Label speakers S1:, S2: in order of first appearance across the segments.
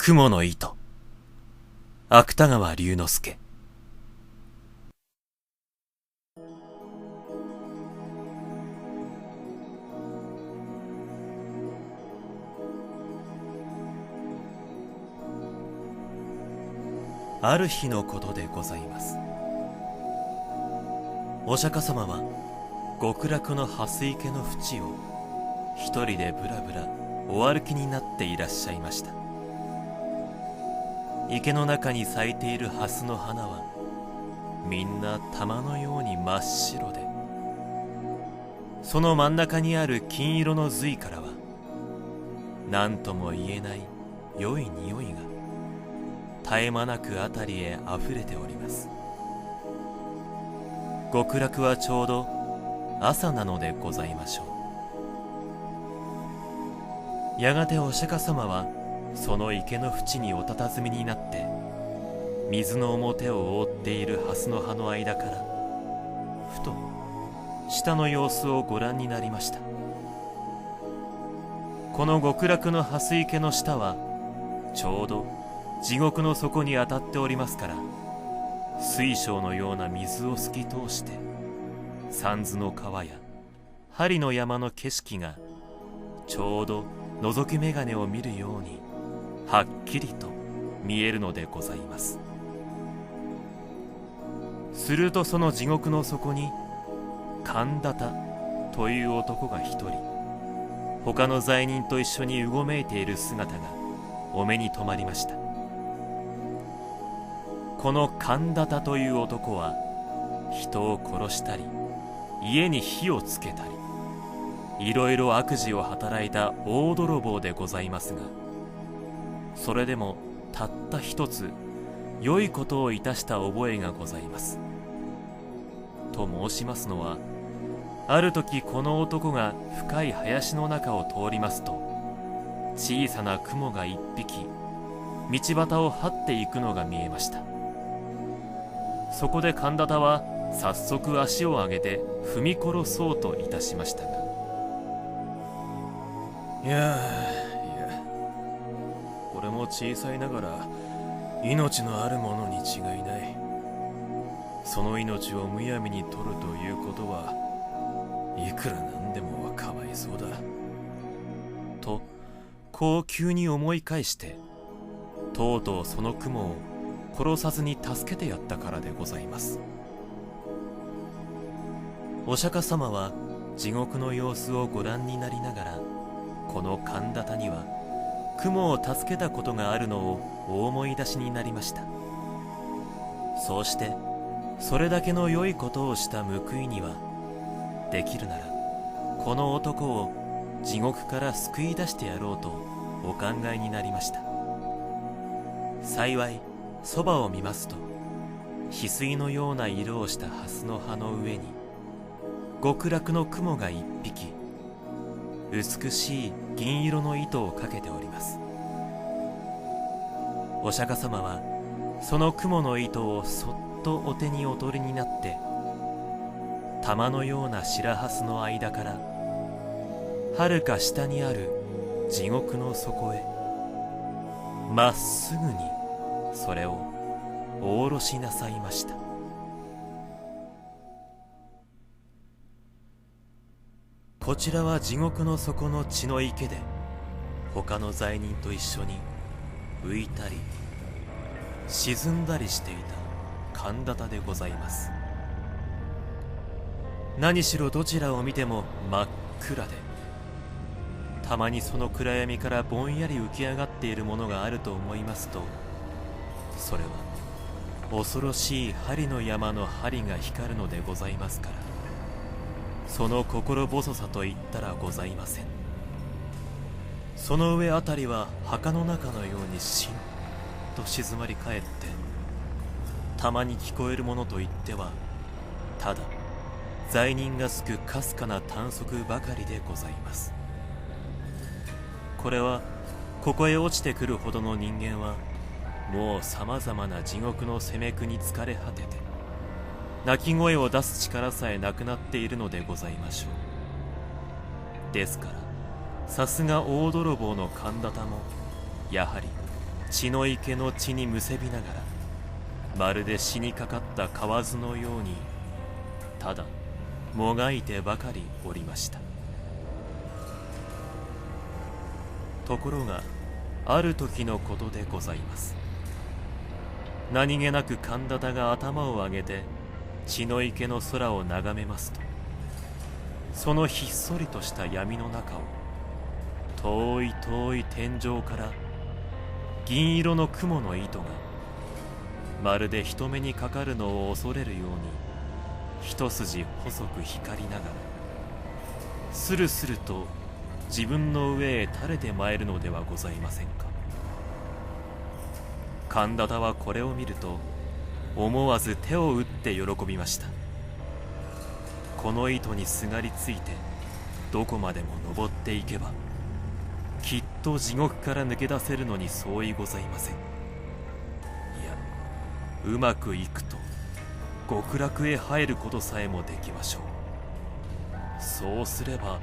S1: 雲の糸。芥川龍之介。ある日のことでございます。お釈迦様は極楽の蓮池の淵を一人でぶらぶらお歩きになっていらっしゃいました。池の中に咲いている蓮の花はみんな玉のように真っ白で、その真ん中にある金色の髄からは何とも言えない良い匂いが絶え間なくあたりへあふれております。極楽はちょうど朝なのでございましょう。やがてお釈迦様はその池の淵にお佇みになって、水の表を覆っている蓮の葉の間からふと下の様子をご覧になりました。この極楽の蓮池の下はちょうど地獄の底に当たっておりますから、水晶のような水を透き通して三途の川や針の山の景色がちょうど覗き眼鏡を見るようにはっきりと見えるのでございます。するとその地獄の底に神田田という男が一人、他の罪人と一緒にうごめいている姿がお目に留まりました。この神田田という男は人を殺したり家に火をつけたり、いろいろ悪事を働いた大泥棒でございますが、それでもたった一つ良いことをいたした覚えがございます。と申しますのは、ある時この男が深い林の中を通りますと、小さな雲が一匹道端を這っていくのが見えました。そこで神田田は早速足を上げて踏み殺そうといたしましたが、いやこれも小さいながら命のあるものに違いない。その命をむやみに取るということはいくらなんでもかわいそうだと、こう急に思い返して、とうとうその雲を殺さずに助けてやったからでございます。お釈迦様は地獄の様子をご覧になりながら、この神田田には雲を助けたことがあるのをお思い出しになりました。そうしてそれだけの良いことをした報いには、できるならこの男を地獄から救い出してやろうとお考えになりました。幸いそばを見ますと、翡翠のような色をした蓮の葉の上に極楽の雲が一匹美しい銀色の糸をかけております。お釈迦様はその雲の糸をそっとお手にお取りになって、玉のような白蓮の間から遥か下にある地獄の底へまっすぐにそれをお下ろしなさいました。こちらは地獄の底の血の池で、他の罪人と一緒に浮いたり沈んだりしていた神田田でございます。何しろどちらを見ても真っ暗で、たまにその暗闇からぼんやり浮き上がっているものがあると思いますと、それは恐ろしい針の山の針が光るのでございますから、その心細さといったらございません。その上あたりは墓の中のようにしんと静まり返って、たまに聞こえるものといってはただ罪人がすくかすかな短足ばかりでございます。これはここへ落ちてくるほどの人間はもうさまざまな地獄の責め苦に疲れ果てて、泣き声を出す力さえなくなっているのでございましょう。ですからさすが大泥棒の神田田もやはり血の池の血にむせびながら、まるで死にかかった蛙のようにただもがいてばかりおりました。ところがある時のことでございます。何気なく神田田が頭を上げて血の池の空を眺めますと、そのひっそりとした闇の中を遠い遠い天井から銀色の雲の糸がまるで人目にかかるのを恐れるように一筋細く光りながらスルスルと自分の上へ垂れてまいるのではございませんか。神田田はこれを見ると思わず手を打って喜びました。この糸にすがりついてどこまでも登っていけばきっと地獄から抜け出せるのに相違ございません。いや、うまくいくと極楽へ入ることさえもできましょう。そうすれば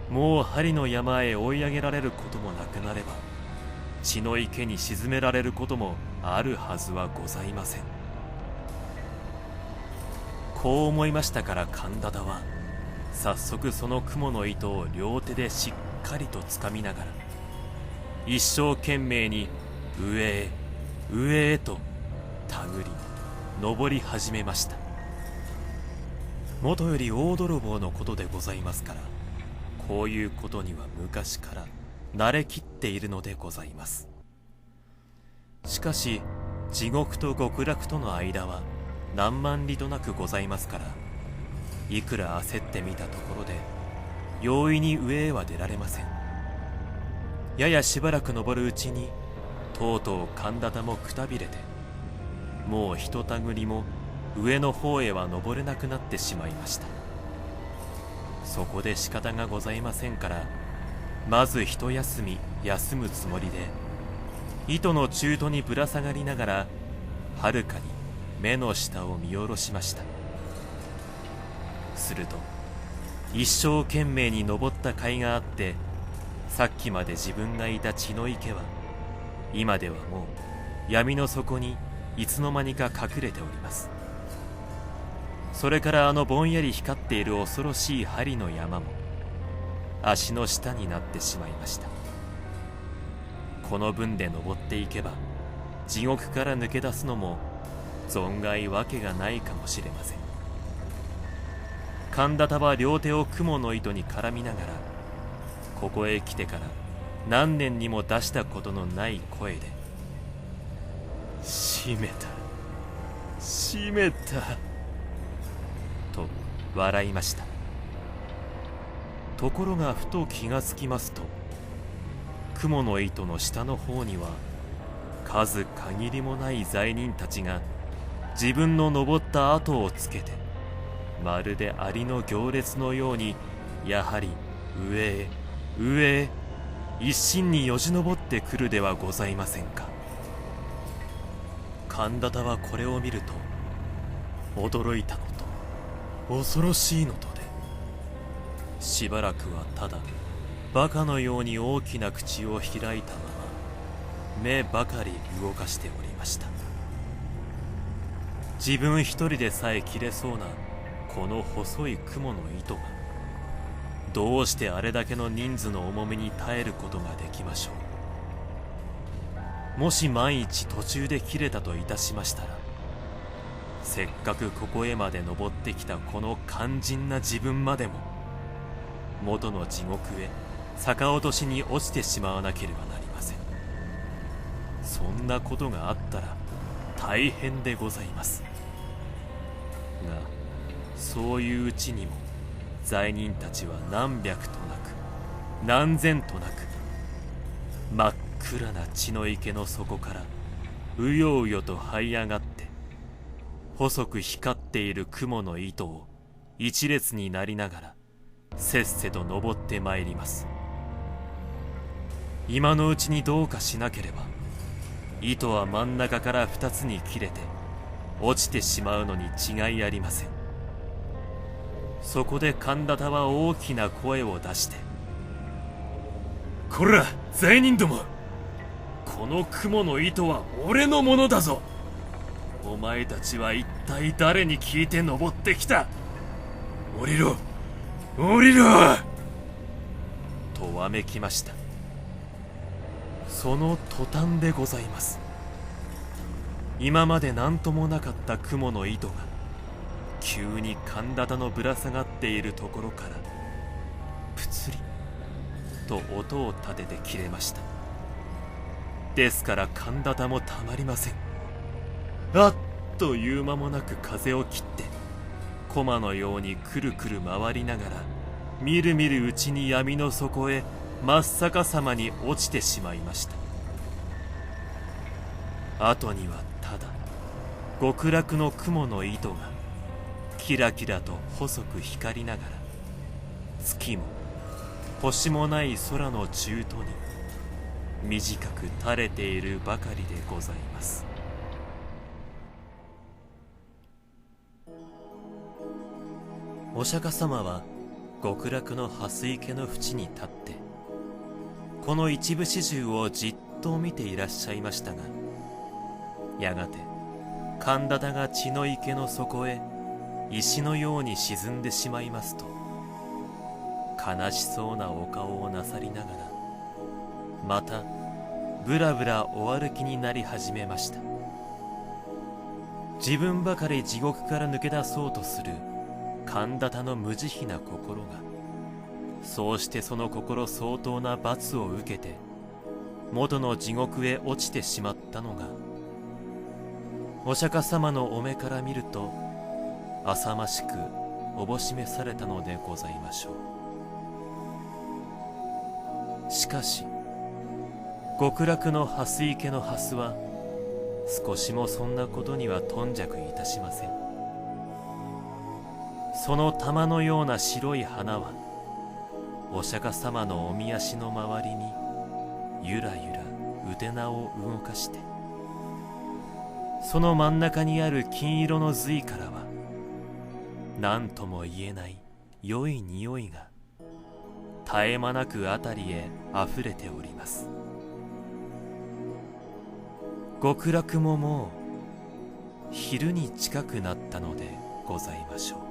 S1: もう針の山へ追い上げられることもなくなれば血の池に沈められることもあるはずはございません。こう思いましたから神田田は早速その雲の糸を両手でしっかりとつかみながら一生懸命に上へ上へと手繰り登り始めました。もとより大泥棒のことでございますから、こういうことには昔から慣れきっているのでございます。しかし地獄と極楽との間は何万里となくございますから、いくら焦ってみたところで容易に上へは出られません。ややしばらく登るうちにとうとう神田田もくたびれて、もうひとたぐりも上の方へは登れなくなってしまいました。そこで仕方がございませんから、まず一休み休むつもりで糸の中途にぶら下がりながらはるかに目の下を見下ろしました。すると一生懸命に登った甲斐があって、さっきまで自分がいた血の池は今ではもう闇の底にいつの間にか隠れております。それからあのぼんやり光っている恐ろしい針の山も足の下になってしまいました。この分で登っていけば地獄から抜け出すのも存外わけがないかもしれません。神田田は両手を雲の糸に絡みながら、ここへ来てから何年にも出したことのない声で「閉めた閉めた」と笑いました。ところがふと気がつきますと、雲の糸の下の方には数限りもない罪人たちが自分の登った跡をつけて、まるでアリの行列のようにやはり上へ上へ一心によじ登ってくるではございませんか。神田田はこれを見ると驚いたのと恐ろしいのとで、しばらくはただバカのように大きな口を開いたまま目ばかり動かしておりました。自分一人でさえ切れそうなこの細い雲の糸がどうしてあれだけの人数の重みに耐えることができましょう。もし万一途中で切れたといたしましたら、せっかくここへまで登ってきたこの肝心な自分までも元の地獄へ逆落としに落ちてしまわなければなりません。そんなことがあったら大変でございますが、そういううちにも罪人たちは何百となく何千となく真っ暗な血の池の底からうようよと這い上がって、細く光っている雲の糸を一列になりながらせっせと登ってまいります。今のうちにどうかしなければ糸は真ん中から二つに切れて落ちてしまうのに違いありません。そこで神田田は大きな声を出して「こら罪人ども、この雲の糸は俺のものだぞ。お前たちは一体誰に聞いて登ってきた。降りろ降りろとわめきました。その途端でございます。今まで何ともなかった雲の糸が急に神田田のぶら下がっているところからプツリと音を立てて切れました。ですから神田田もたまりません。あっという間もなく風を切って駒のようにくるくる回りながらみるみるうちに闇の底へ真っ逆さまに落ちてしまいました。後にはただ極楽の雲の糸がキラキラと細く光りながら月も星もない空の中途に短く垂れているばかりでございます。お釈迦様は極楽の蓮池の淵に立ってこの一部始終をじっと見ていらっしゃいましたが、やがて神田田が血の池の底へ石のように沈んでしまいますと、悲しそうなお顔をなさりながらまたぶらぶらお歩きになり始めました。自分ばかり地獄から抜け出そうとする神田田の無慈悲な心が、そうしてその心相当な罰を受けて元の地獄へ落ちてしまったのが、お釈迦様のお目から見ると浅ましくおぼしめされたのでございましょう。しかし極楽の蓮池の蓮は少しもそんなことには頓着いたしません。その玉のような白い花はお釈迦様のおみ足の周りにゆらゆら腕名を動かして、その真ん中にある金色の髄からは何とも言えない良い匂いが絶え間なくあたりへあふれております。極楽ももう昼に近くなったのでございましょう。